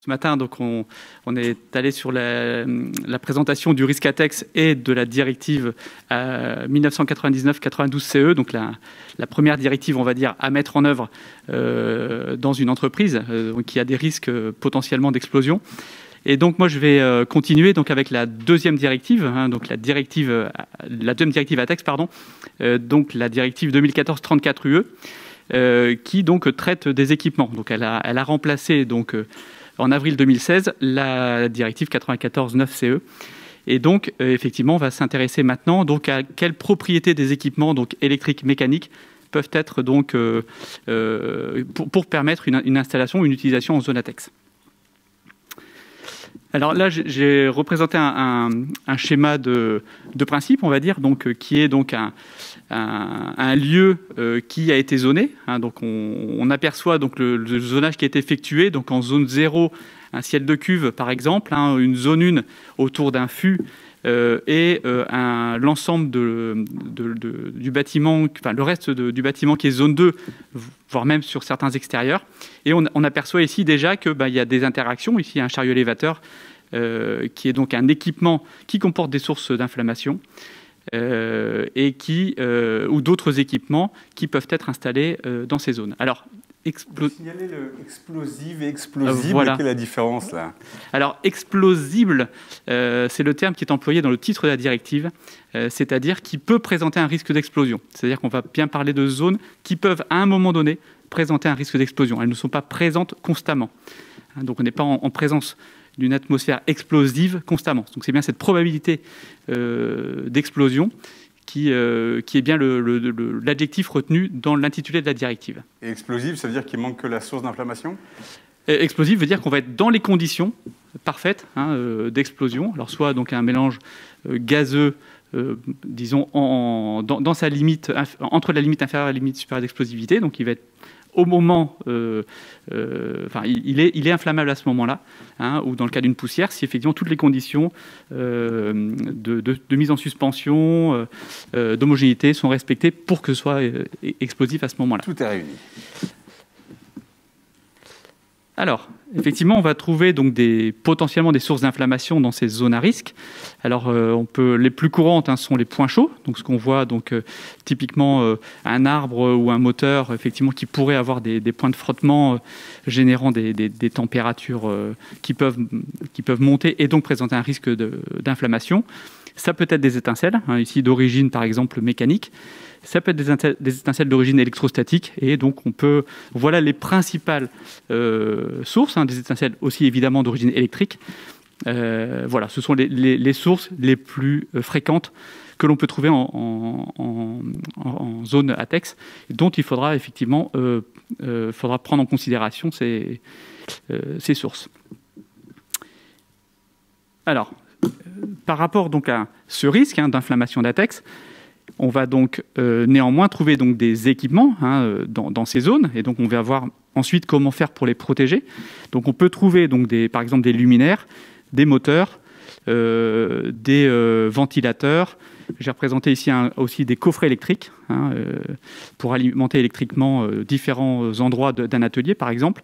Ce matin, donc, on est allé sur la présentation du risque ATEX et de la directive 1999-92-CE, donc la première directive, on va dire, à mettre en œuvre dans une entreprise qui a des risques potentiellement d'explosion. Et donc, moi, je vais continuer donc, avec la deuxième directive, donc la deuxième directive ATEX, pardon, donc la directive 2014-34 UE, qui donc traite des équipements. Donc, elle a remplacé donc en avril 2016 la directive 94/9/CE. Et donc, effectivement, on va s'intéresser maintenant donc, à quelles propriétés des équipements donc, électriques, mécaniques peuvent être donc, pour permettre une installation, une utilisation en zone ATEX. Alors là, j'ai représenté un schéma de principe, on va dire, donc, qui est donc un lieu qui a été zoné. Donc on aperçoit donc le zonage qui a été effectué donc en zone 0, un ciel de cuve par exemple, une zone 1 autour d'un fût et l'ensemble du bâtiment, enfin le reste du bâtiment qui est zone 2, voire même sur certains extérieurs. Et on aperçoit ici déjà qu'il y a des interactions. Ici, il y a un chariot élévateur qui est donc un équipement qui comporte des sources d'inflammation et ou d'autres équipements qui peuvent être installés dans ces zones. Alors, vous signalez le explosif et explosible, voilà. Quelle est la différence là? Alors, explosible, c'est le terme qui est employé dans le titre de la directive, c'est-à-dire qui peut présenter un risque d'explosion. C'est-à-dire qu'on va bien parler de zones qui peuvent, à un moment donné, présenter un risque d'explosion. Elles ne sont pas présentes constamment. Donc, on n'est pas en présence d'une atmosphère explosive constamment. Donc, c'est bien cette probabilité d'explosion qui est bien l'adjectif retenu dans l'intitulé de la directive. Et explosif, ça veut dire qu'il manque que la source d'inflammation? Explosif veut dire qu'on va être dans les conditions parfaites d'explosion. Alors soit donc un mélange gazeux, disons dans sa limite, entre la limite inférieure et la limite supérieure d'explosivité, donc il va être au moment, il est inflammable à ce moment-là, ou dans le cas d'une poussière, si effectivement toutes les conditions de mise en suspension, d'homogénéité sont respectées pour que ce soit explosif à ce moment-là. Tout est réuni. Alors, effectivement, on va trouver donc potentiellement des sources d'inflammation dans ces zones à risque. Alors, les plus courantes sont les points chauds. Donc, ce qu'on voit, donc typiquement un arbre ou un moteur, effectivement, qui pourrait avoir des points de frottement générant des températures qui peuvent monter et donc présenter un risque d'inflammation. Ça peut être des étincelles, ici d'origine par exemple mécanique. Ça peut être des étincelles d'origine électrostatique. Et donc, voilà les principales sources, des étincelles aussi évidemment d'origine électrique. Voilà, ce sont les sources les plus fréquentes que l'on peut trouver en zone ATEX, dont il faudra effectivement prendre en considération ces sources. Alors, par rapport donc à ce risque d'inflammation d'ATEX, on va donc néanmoins trouver donc des équipements dans ces zones, et donc on va voir ensuite comment faire pour les protéger. Donc on peut trouver donc par exemple des luminaires, des moteurs, des ventilateurs. J'ai représenté ici aussi des coffrets électriques pour alimenter électriquement différents endroits d'un atelier par exemple.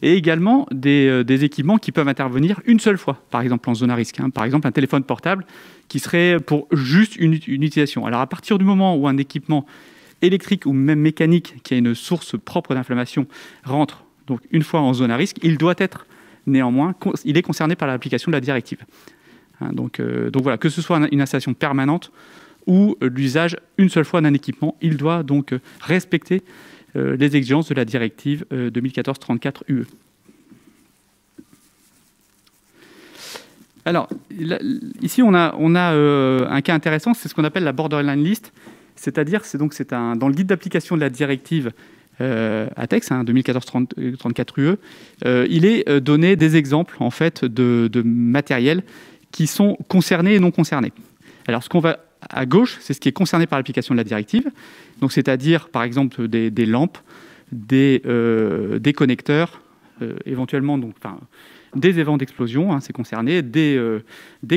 Et également des équipements qui peuvent intervenir une seule fois, par exemple en zone à risque. Par exemple, un téléphone portable qui serait pour juste une utilisation. Alors, à partir du moment où un équipement électrique ou même mécanique qui a une source propre d'inflammation rentre donc une fois en zone à risque, il doit être néanmoins, il est concerné par l'application de la directive. Donc voilà, que ce soit une installation permanente ou l'usage une seule fois d'un équipement, il doit donc respecter les exigences de la directive 2014/34 UE. Alors, ici, on a un cas intéressant, c'est ce qu'on appelle la borderline list, c'est-à-dire, dans le guide d'application de la directive ATEX, 2014/34 UE, il est donné des exemples en fait, de matériel qui sont concernés et non concernés. Alors, ce qu'on va à gauche, c'est ce qui est concerné par l'application de la directive, donc c'est-à-dire, par exemple, des lampes, des connecteurs, éventuellement des évents d'explosion, c'est concerné, des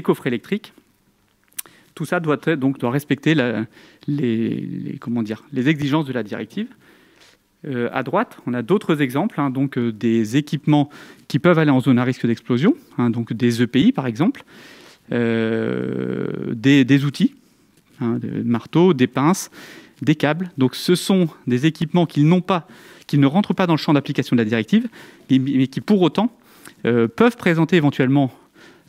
coffrets électriques. Tout ça doit respecter les exigences de la directive. À droite, on a d'autres exemples, donc des équipements qui peuvent aller en zone à risque d'explosion, donc des EPI par exemple, des outils, des marteaux, des pinces, des câbles. Donc ce sont des équipements qui ne rentrent pas dans le champ d'application de la directive, mais qui pour autant peuvent présenter éventuellement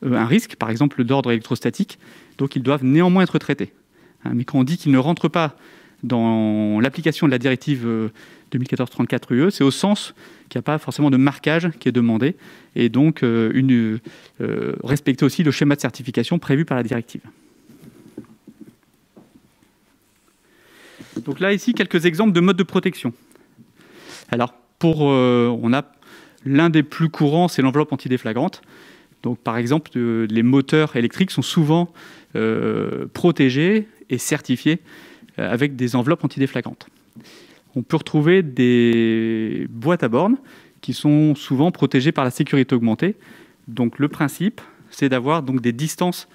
un risque, par exemple d'ordre électrostatique, donc ils doivent néanmoins être traités. Mais quand on dit qu'ils ne rentrent pas dans l'application de la directive 2014/34 UE, c'est au sens qu'il n'y a pas forcément de marquage qui est demandé, et donc respecter aussi le schéma de certification prévu par la directive. Donc là, ici, quelques exemples de modes de protection. Alors, on a l'un des plus courants, c'est l'enveloppe antidéflagrante. Donc, par exemple, les moteurs électriques sont souvent protégés et certifiés avec des enveloppes antidéflagrantes. On peut retrouver des boîtes à bornes qui sont souvent protégées par la sécurité augmentée. Donc, le principe, c'est d'avoir donc des distances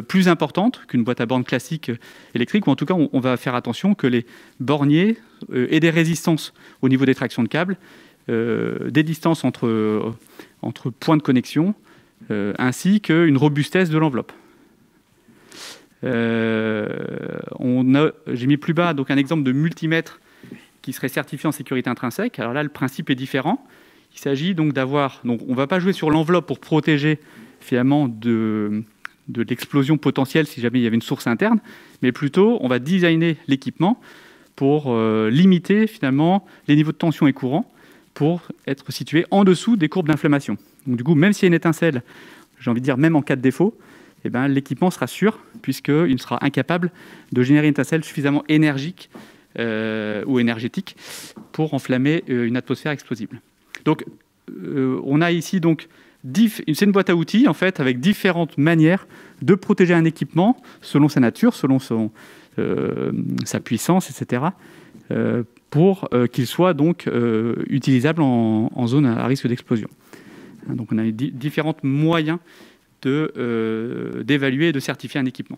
plus importantes qu'une boîte à bornes classique électrique, ou en tout cas, on va faire attention que les borniers aient des résistances au niveau des tractions de câbles, des distances entre points de connexion, ainsi qu'une robustesse de l'enveloppe. J'ai mis plus bas donc un exemple de multimètre qui serait certifié en sécurité intrinsèque. Alors là, le principe est différent. Il s'agit donc d'avoir... Donc on ne va pas jouer sur l'enveloppe pour protéger finalement de l'explosion potentielle si jamais il y avait une source interne, mais plutôt on va designer l'équipement pour limiter finalement les niveaux de tension et courant pour être situé en dessous des courbes d'inflammation. Donc du coup, même s'il y a une étincelle, j'ai envie de dire même en cas de défaut, l'équipement sera sûr puisqu'il sera incapable de générer une étincelle suffisamment énergique ou énergétique pour enflammer une atmosphère explosible. Donc on a ici donc c'est une boîte à outils en fait avec différentes manières de protéger un équipement selon sa nature, selon sa puissance, etc. Pour qu'il soit donc utilisable en zone à risque d'explosion. Donc on a différents moyens d'évaluer et de certifier un équipement.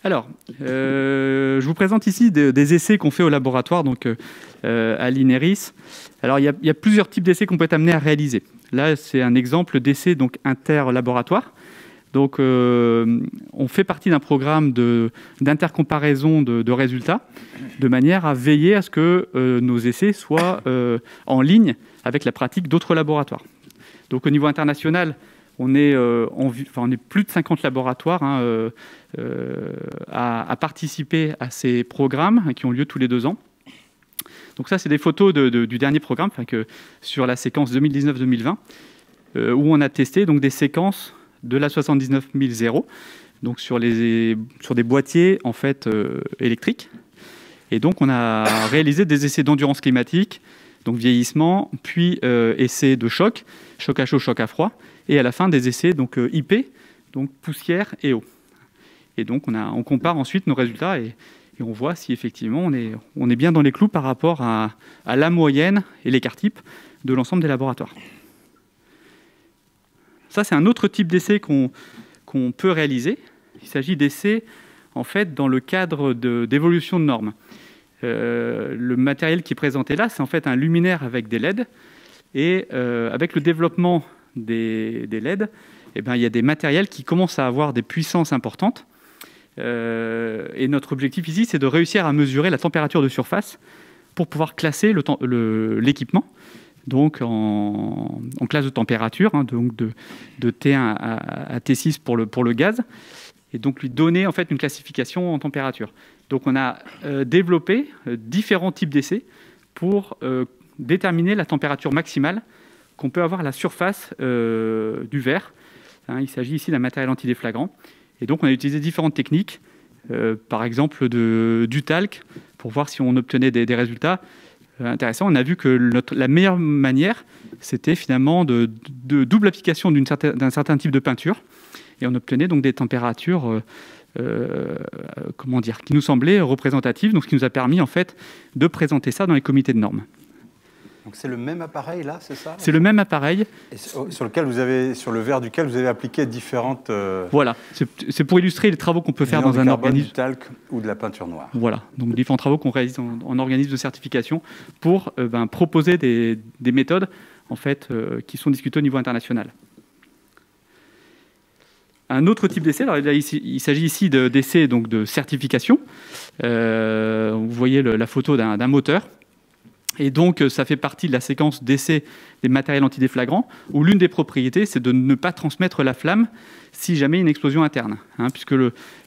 Alors, je vous présente ici des essais qu'on fait au laboratoire, donc à l'INERIS. Alors, il y a plusieurs types d'essais qu'on peut être amené à réaliser. Là, c'est un exemple d'essai donc inter-laboratoire. Donc, on fait partie d'un programme d'intercomparaison de résultats, de manière à veiller à ce que nos essais soient en ligne avec la pratique d'autres laboratoires. Donc, au niveau international, on est plus de 50 laboratoires à participer à ces programmes qui ont lieu tous les 2 ans. Donc ça, c'est des photos du dernier programme, sur la séquence 2019-2020, où on a testé donc, des séquences de la 79000, donc sur des boîtiers en fait, électriques. Et donc, on a réalisé des essais d'endurance climatique, donc vieillissement, puis essais de choc à chaud, choc à froid, et à la fin des essais donc IP, donc poussière et eau. Et donc on compare ensuite nos résultats et on voit si effectivement on est bien dans les clous par rapport à la moyenne et l'écart type de l'ensemble des laboratoires. Ça, c'est un autre type d'essai qu'on peut réaliser. Il s'agit d'essais en fait dans le cadre d'évolution de normes. Le matériel qui est présenté là, c'est en fait un luminaire avec des LED, et avec le développement des LED, il y a des matériels qui commencent à avoir des puissances importantes. Et notre objectif ici, c'est de réussir à mesurer la température de surface pour pouvoir classer l'équipement donc en classe de température, donc de T1 à T6 pour le gaz, et donc lui donner en fait une classification en température. Donc on a développé différents types d'essais pour déterminer la température maximale qu'on peut avoir à la surface du verre. Il s'agit ici d'un matériel antidéflagrant. Et donc, on a utilisé différentes techniques, par exemple du talc, pour voir si on obtenait des résultats intéressants. On a vu que la meilleure manière, c'était finalement de double application d'un certain type de peinture. Et on obtenait donc des températures qui nous semblaient représentatives, donc ce qui nous a permis en fait, de présenter ça dans les comités de normes. Donc c'est le même appareil là, c'est ça? C'est le même appareil. Et sur le verre duquel vous avez appliqué différentes... Voilà, c'est pour illustrer les travaux qu'on peut faire dans un organisme. Du talc ou de la peinture noire. Voilà, donc différents travaux qu'on réalise en organisme de certification pour proposer des méthodes en fait, qui sont discutées au niveau international. Un autre type d'essai, alors il s'agit ici d'essais de certification. Vous voyez la photo d'un moteur. Et donc, ça fait partie de la séquence d'essai des matériels antidéflagrants, où l'une des propriétés, c'est de ne pas transmettre la flamme si jamais il y a une explosion interne. Puisque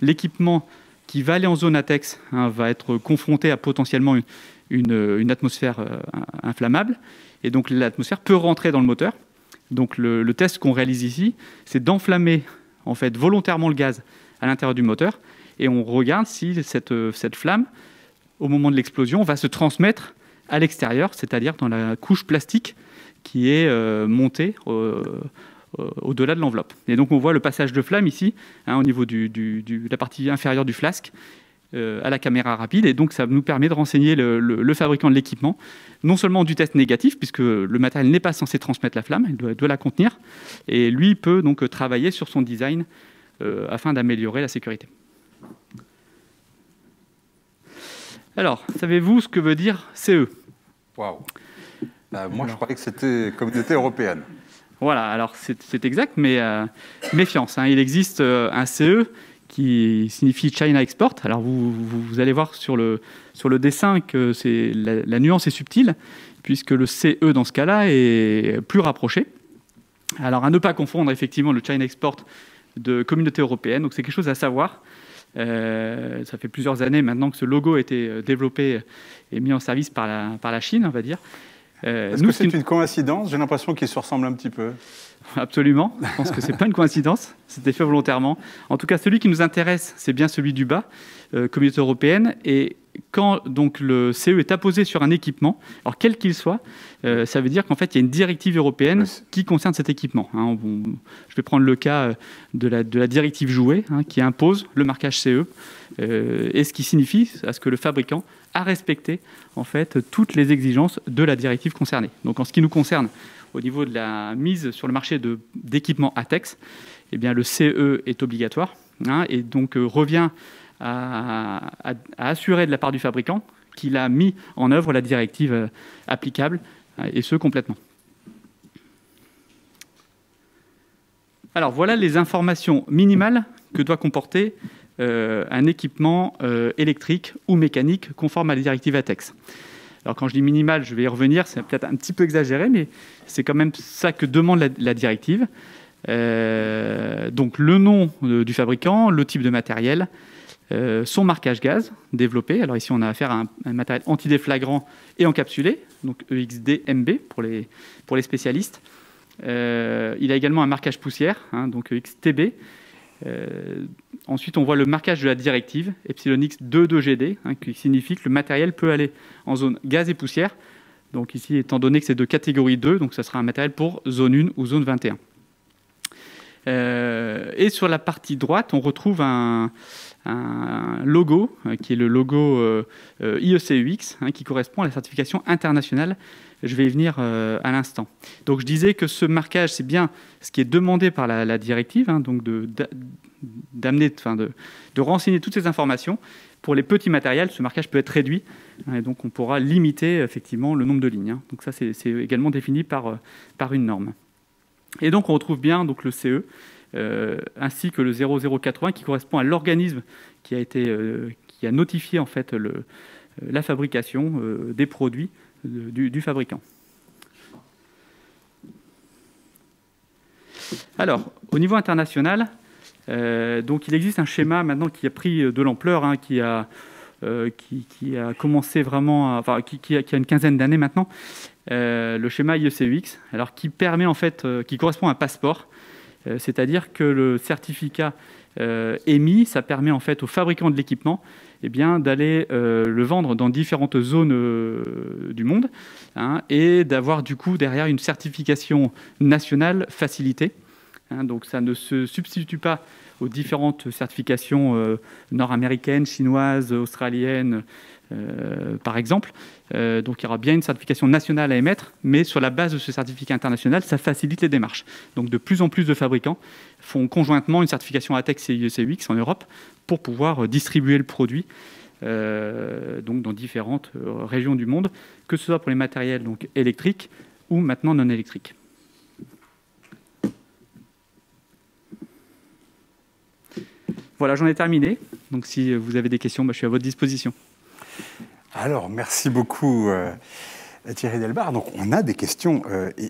l'équipement qui va aller en zone ATEX va être confronté à potentiellement une atmosphère inflammable. Et donc, l'atmosphère peut rentrer dans le moteur. Donc, le test qu'on réalise ici, c'est d'enflammer en fait, volontairement le gaz à l'intérieur du moteur. Et on regarde si cette flamme, au moment de l'explosion, va se transmettre à l'extérieur, c'est-à-dire dans la couche plastique qui est montée au-delà de l'enveloppe. Et donc on voit le passage de flamme ici, au niveau de la partie inférieure du flasque, à la caméra rapide. Et donc ça nous permet de renseigner le fabricant de l'équipement, non seulement du test négatif, puisque le matériel n'est pas censé transmettre la flamme, il doit la contenir, et lui peut donc travailler sur son design afin d'améliorer la sécurité. Alors, savez-vous ce que veut dire CE? Waouh. Moi, je croyais que c'était Communauté européenne. Voilà, alors c'est exact, mais méfiance. Il existe un CE qui signifie China Export. Alors, vous allez voir sur le dessin que la nuance est subtile, puisque le CE, dans ce cas-là, est plus rapproché. Alors, à ne pas confondre, effectivement, le China Export de Communauté européenne. Donc, c'est quelque chose à savoir. Ça fait plusieurs années maintenant que ce logo a été développé et mis en service par la Chine, on va dire. Est-ce que c'est une coïncidence? J'ai l'impression qu'ils se ressemblent un petit peu. Absolument. Je pense que ce n'est pas une coïncidence. C'était fait volontairement. En tout cas, celui qui nous intéresse, c'est bien celui du bas, Communauté européenne. Et quand donc, le CE est apposé sur un équipement, alors quel qu'il soit, ça veut dire qu'en fait, il y a une directive européenne qui concerne cet équipement. Je vais prendre le cas de la directive jouet, qui impose le marquage CE, et ce qui signifie à ce que le fabricant a respecté en fait, toutes les exigences de la directive concernée. Donc en ce qui nous concerne, au niveau de la mise sur le marché d'équipements ATEX, eh bien, le CE est obligatoire, et donc revient à assurer de la part du fabricant qu'il a mis en œuvre la directive applicable, et ce, complètement. Alors, voilà les informations minimales que doit comporter un équipement électrique ou mécanique conforme à la directive ATEX. Alors, quand je dis minimal, je vais y revenir, c'est peut-être un petit peu exagéré, mais c'est quand même ça que demande la directive. Donc, le nom du fabricant, le type de matériel, son marquage gaz développé. Alors ici, on a affaire à un matériel antidéflagrant et encapsulé, donc EXD-MB pour les spécialistes. Il a également un marquage poussière, donc XTB. Ensuite, on voit le marquage de la directive, εX22GD, qui signifie que le matériel peut aller en zone gaz et poussière. Donc ici, étant donné que c'est de catégorie 2, donc ça sera un matériel pour zone 1 ou zone 21. Et sur la partie droite, on retrouve un logo, qui est le logo IEC-UX, qui correspond à la certification internationale. Je vais y venir à l'instant. Donc je disais que ce marquage, c'est bien ce qui est demandé par la directive, donc de renseigner toutes ces informations. Pour les petits matériels, ce marquage peut être réduit, et donc on pourra limiter effectivement le nombre de lignes. Donc ça, c'est également défini par une norme. Et donc on retrouve bien donc, le CE, ainsi que le 0080 qui correspond à l'organisme qui a notifié en fait, la fabrication des produits du fabricant. Alors, au niveau international, donc il existe un schéma maintenant qui a pris de l'ampleur, qui a commencé vraiment, qui a une quinzaine d'années maintenant, le schéma IEC-UX, alors qui permet en fait, qui correspond à un passeport, c'est-à-dire que le certificat émis, ça permet en fait aux fabricants de l'équipement d'aller le vendre dans différentes zones du monde, et d'avoir du coup derrière une certification nationale facilitée. Donc ça ne se substitue pas aux différentes certifications nord-américaines, chinoises, australiennes, par exemple. Donc il y aura bien une certification nationale à émettre, mais sur la base de ce certificat international, ça facilite les démarches. Donc de plus en plus de fabricants font conjointement une certification ATEX et IEC-UX en Europe pour pouvoir distribuer le produit donc dans différentes régions du monde, que ce soit pour les matériels donc, électriques ou maintenant non électriques. Voilà, j'en ai terminé. Donc si vous avez des questions, je suis à votre disposition. Alors, merci beaucoup Thierry Delbar. Donc on a des questions,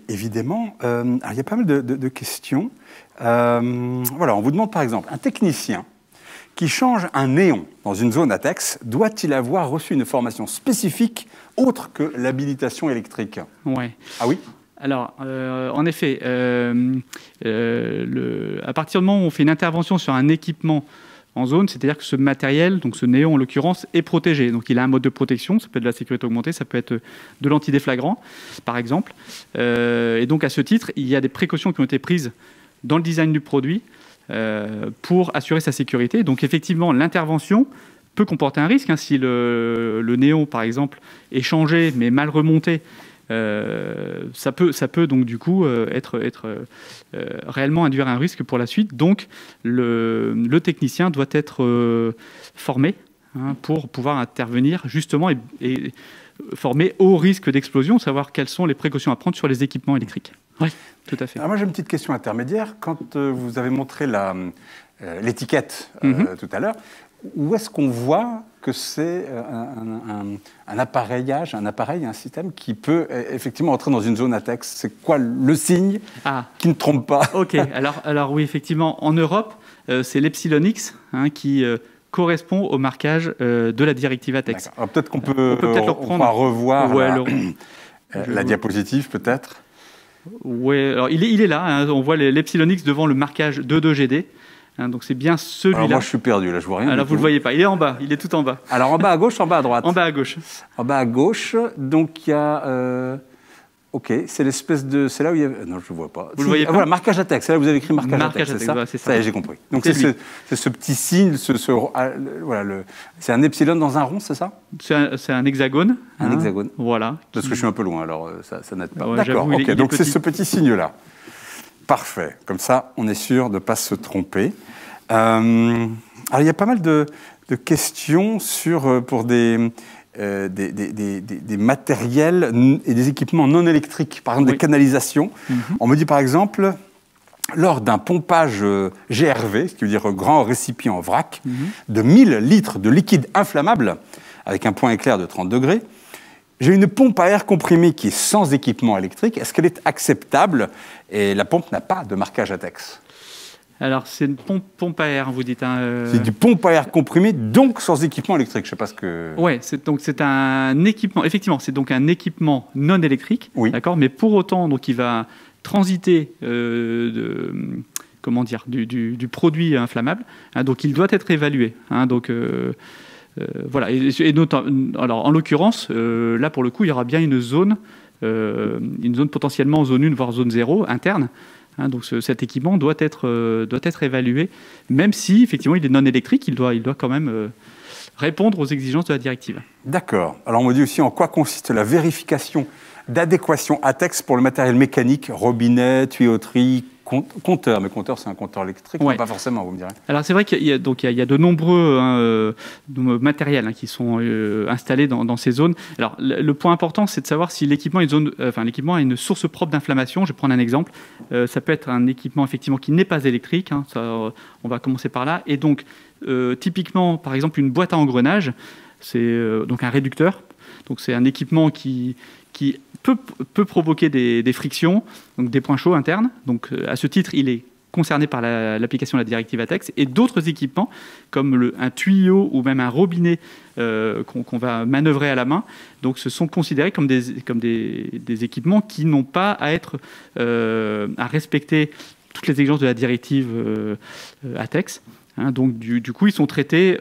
évidemment. Alors, il y a pas mal de questions. Voilà, on vous demande par exemple, un technicien qui change un néon dans une zone ATEX, doit-il avoir reçu une formation spécifique autre que l'habilitation électrique? Ouais. Ah oui? Alors, en effet, à partir du moment où on fait une intervention sur un équipement en zone, c'est-à-dire que ce matériel, donc ce néon en l'occurrence, est protégé. Donc il a un mode de protection, ça peut être de la sécurité augmentée, ça peut être de l'antidéflagrant, par exemple. Et donc à ce titre, il y a des précautions qui ont été prises dans le design du produit pour assurer sa sécurité. Donc effectivement, l'intervention peut comporter un risque. Si le néon, par exemple, est changé mais mal remonté, ça peut donc du coup réellement induire un risque pour la suite. Donc le technicien doit être formé pour pouvoir intervenir justement et formé au risque d'explosion, savoir quelles sont les précautions à prendre sur les équipements électriques. Oui, tout à fait. Alors moi j'ai une petite question intermédiaire. Quand vous avez montré l'étiquette tout à l'heure, où est-ce qu'on voit que c'est un appareil, un système qui peut effectivement entrer dans une zone ATEX? C'est quoi le signe qui ne trompe pas? Ok, alors oui, effectivement, en Europe, c'est l'Epsilon X qui correspond au marquage de la directive ATEX. Alors peut-être qu'on peut revoir la diapositive, peut-être. Oui, alors il est là, on voit l'Epsilon X devant le marquage 22GD. Donc c'est bien celui-là. Alors moi je suis perdu, là je vois rien. Alors vous ne le voyez pas, il est en bas, il est tout en bas. Alors en bas à gauche, en bas à droite? En bas à gauche. En bas à gauche, donc il y a... Ok, c'est l'espèce de... C'est là où il y a... Non, je ne vois pas. Vous le voyez pas? Voilà, marquage ATEX, c'est là où vous avez écrit marquage ATEX, c'est ça? C'est ça, j'ai compris. Donc c'est ce petit signe, voilà, c'est un epsilon dans un rond, c'est ça? C'est un hexagone. Un hexagone. Voilà. Parce que je suis un peu loin, alors ça n'aide pas. Ouais, d'accord, ok, donc c'est ce petit signe-là. Parfait, comme ça on est sûr de ne pas se tromper. Alors, il y a pas mal de questions pour des matériels et des équipements non électriques, par exemple des canalisations. On me dit par exemple, lors d'un pompage GRV, ce qui veut dire grand récipient vrac, de 1000 litres de liquide inflammable, avec un point éclair de 30 degrés, j'ai une pompe à air comprimé qui est sans équipement électrique. Est-ce qu'elle est acceptable? Et la pompe n'a pas de marquage ATEX. Alors, c'est une pompe à air, vous dites. C'est du pompe à air comprimé, donc sans équipement électrique. Je ne sais pas ce que... Oui, c'est un équipement... Effectivement, c'est donc un équipement non électrique, d'accord, mais pour autant, donc, il va transiter du produit inflammable. Donc, il doit être évalué. Voilà. Alors, en l'occurrence, là, pour le coup, il y aura bien une zone potentiellement zone 1, voire zone 0, interne. Donc cet équipement doit être évalué, même si effectivement il est non électrique, il doit quand même répondre aux exigences de la directive. D'accord. Alors on me dit aussi en quoi consiste la vérification d'adéquation ATEX pour le matériel mécanique, robinet, tuyauterie, compteur. Mais compteur, c'est un compteur électrique, non, pas forcément, vous me direz. Alors c'est vrai qu'il y a de nombreux matériels qui sont installés dans ces zones. Alors le point important, c'est de savoir si l'équipement a une source propre d'inflammation. Je vais prendre un exemple. Ça peut être un équipement effectivement qui n'est pas électrique. On va commencer par là. Et donc typiquement, par exemple, une boîte à engrenage, c'est donc un réducteur. Donc c'est un équipement qui peut provoquer des frictions, donc des points chauds internes. Donc à ce titre, il est concerné par l'application de la directive ATEX. Et d'autres équipements, comme un tuyau ou même un robinet qu'on va manœuvrer à la main, donc ce sont considérés comme des équipements qui n'ont pas à respecter toutes les exigences de la directive ATEX. Donc du coup, ils sont traités.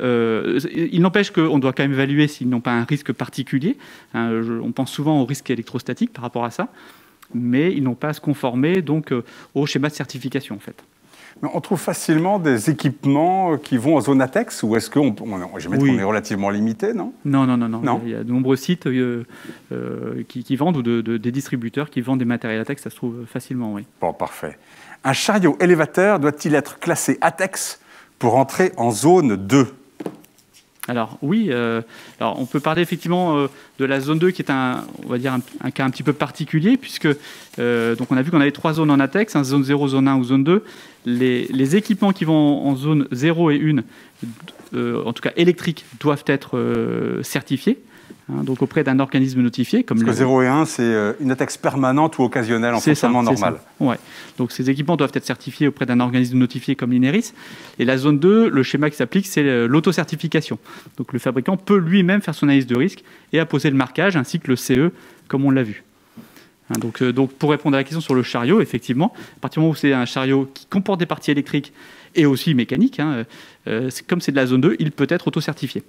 Il n'empêche qu'on doit quand même évaluer s'ils n'ont pas un risque particulier. On pense souvent au risque électrostatique par rapport à ça, mais ils n'ont pas à se conformer donc au schéma de certification en fait. Mais on trouve facilement des équipements qui vont en zone ATEX, ou est-ce qu'on est relativement limité, non? Non. Il y a de nombreux sites qui vendent, ou des distributeurs qui vendent des matériels ATEX, ça se trouve facilement, oui. Bon, parfait. Un chariot élévateur doit-il être classé ATEX pour entrer en zone 2? Alors oui, alors on peut parler effectivement de la zone 2 qui est on va dire un cas un petit peu particulier, puisque donc on a vu qu'on avait 3 zones en ATEX, zone 0, zone 1 ou zone 2. Les équipements qui vont en zone 0 et 1, en tout cas électriques, doivent être certifiés, donc auprès d'un organisme notifié. Parce que 0 et 1, c'est une ATEX permanente ou occasionnelle en fonctionnement normal. Ouais. Donc ces équipements doivent être certifiés auprès d'un organisme notifié comme l'INERIS. Et la zone 2, le schéma qui s'applique, c'est l'autocertification. Donc le fabricant peut lui-même faire son analyse de risque et apposer le marquage ainsi que le CE, comme on l'a vu. Donc pour répondre à la question sur le chariot, effectivement, à partir du moment où c'est un chariot qui comporte des parties électriques et aussi mécaniques, comme c'est de la zone 2, il peut être auto-certifié.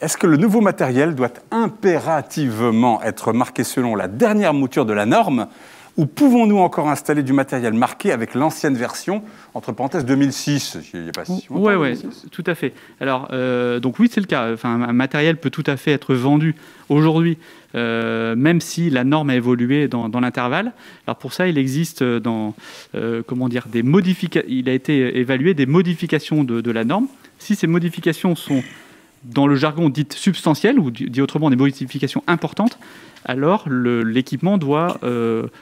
Est-ce que le nouveau matériel doit impérativement être marqué selon la dernière mouture de la norme, ou pouvons-nous encore installer du matériel marqué avec l'ancienne version, entre parenthèses 2006? Il n'y a pas si longtemps. Oui, tout à fait. Alors, donc oui, c'est le cas. Enfin, un matériel peut tout à fait être vendu aujourd'hui, même si la norme a évolué dans l'intervalle. Alors pour ça, il existe il a été évalué des modifications de la norme. Si ces modifications sont, dans le jargon, dites substantielles, ou dit autrement des modifications importantes, alors l'équipement doit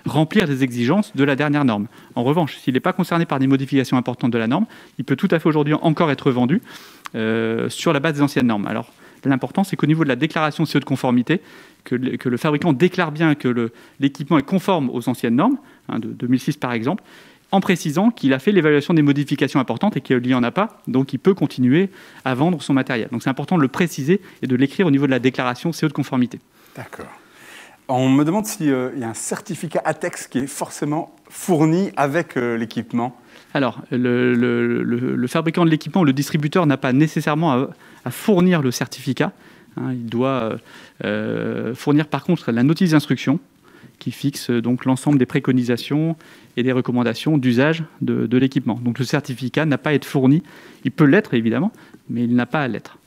remplir des exigences de la dernière norme. En revanche, s'il n'est pas concerné par des modifications importantes de la norme, il peut tout à fait aujourd'hui encore être vendu sur la base des anciennes normes. Alors l'important, c'est qu'au niveau de la déclaration de CO de conformité, que le fabricant déclare bien que l'équipement est conforme aux anciennes normes, de 2006 par exemple, en précisant qu'il a fait l'évaluation des modifications importantes et qu'il n'y en a pas, donc il peut continuer à vendre son matériel. Donc c'est important de le préciser et de l'écrire au niveau de la déclaration CO de conformité. D'accord. On me demande s'il y a un certificat ATEX qui est forcément fourni avec l'équipement. Alors, le fabricant de l'équipement ou le distributeur n'a pas nécessairement à fournir le certificat. Il doit fournir par contre la notice d'instruction qui fixe donc l'ensemble des préconisations et des recommandations d'usage de l'équipement. Donc le certificat n'a pas à être fourni. Il peut l'être évidemment, mais il n'a pas à l'être.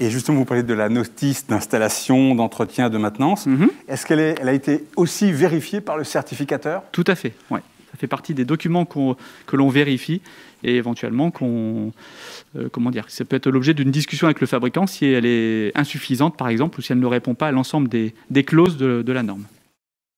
Et justement, vous parlez de la notice d'installation, d'entretien, de maintenance. Est-ce qu'elle a été aussi vérifiée par le certificateur? Tout à fait, oui. Ça fait partie des documents que l'on vérifie et éventuellement ça peut être l'objet d'une discussion avec le fabricant si elle est insuffisante, par exemple, ou si elle ne répond pas à l'ensemble des clauses de la norme.